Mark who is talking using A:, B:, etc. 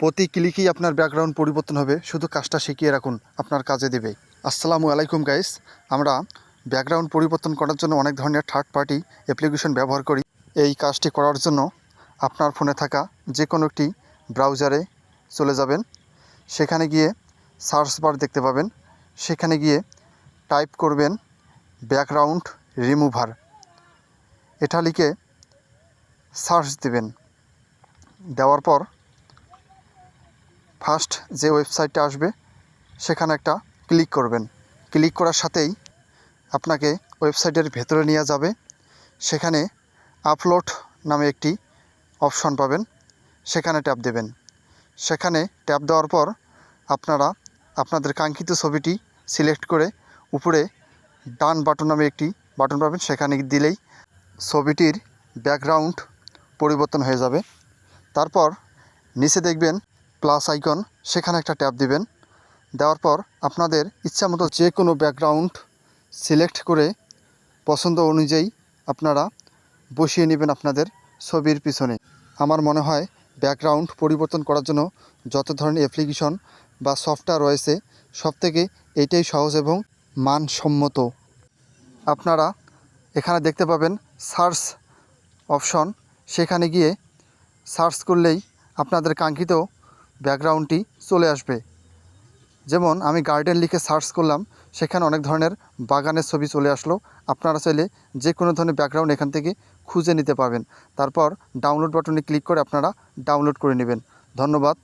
A: প্রতি ক্লিকেই আপনার ব্যাকগ্রাউন্ড পরিবর্তন হবে। শুধু কাজটা শিখিয়ে রাখুন, আপনার কাজে দেবে। আসসালামু আলাইকুম গাইস। আমরা ব্যাকগ্রাউন্ড পরিবর্তন করার জন্য অনেক ধরনের থার্ড পার্টি অ্যাপ্লিকেশন ব্যবহার করি। এই কাজটি করার জন্য আপনার ফোনে থাকা যে কোনো একটি ব্রাউজারে চলে যাবেন। সেখানে গিয়ে সার্চ বার দেখতে পাবেন। সেখানে গিয়ে টাইপ করবেন ব্যাকগ্রাউন্ড রিমুভার। এটা লিখে সার্চ দেবেন। দেওয়ার পর ফার্স্ট যে ওয়েবসাইটটা আসবে সেখানে একটা ক্লিক করবেন। ক্লিক করার সাথেই আপনাকে ওয়েবসাইটের ভেতরে নিয়ে যাবে। সেখানে আপলোড নামে একটি অপশন পাবেন, সেখানে ট্যাপ দেবেন। সেখানে ট্যাপ দেওয়ার পর আপনারা আপনাদের কাঙ্ক্ষিত ছবিটি সিলেক্ট করে উপরে ডান বাটন নামে একটি বাটন পাবেন, সেখানে দিলেই ছবিটির ব্যাকগ্রাউন্ড পরিবর্তন হয়ে যাবে। তারপর নিচে দেখবেন প্লাস আইকন, সেখানে একটা ট্যাপ দিবেন। দেওয়ার পর আপনাদের ইচ্ছামতো যে কোনো ব্যাকগ্রাউন্ড সিলেক্ট করে পছন্দ অনুযায়ী আপনারা বসিয়ে নেবেন আপনাদের ছবির পিছনে। আমার মনে হয় ব্যাকগ্রাউন্ড পরিবর্তন করার জন্য যত ধরনের অ্যাপ্লিকেশন বা সফটওয়্যার রয়েছে সবথেকে এইটাই সহজ এবং মানসম্মত। আপনারা এখানে দেখতে পাবেন সার্চ অপশন, সেখানে গিয়ে সার্চ করলেই আপনাদের কাঙ্ক্ষিত ব্যাকগ্রাউন্ডটি চলে আসবে। যেমন আমি গার্ডেন লিখে সার্চ করলাম, সেখানে অনেক ধরনের বাগানের ছবি চলে আসলো। আপনারা চাইলে যে কোনো ধরনের ব্যাকগ্রাউন্ড এখান থেকে খুঁজে নিতে পারবেন। তারপর ডাউনলোড বাটনে ক্লিক করে আপনারা ডাউনলোড করে নেবেন। ধন্যবাদ।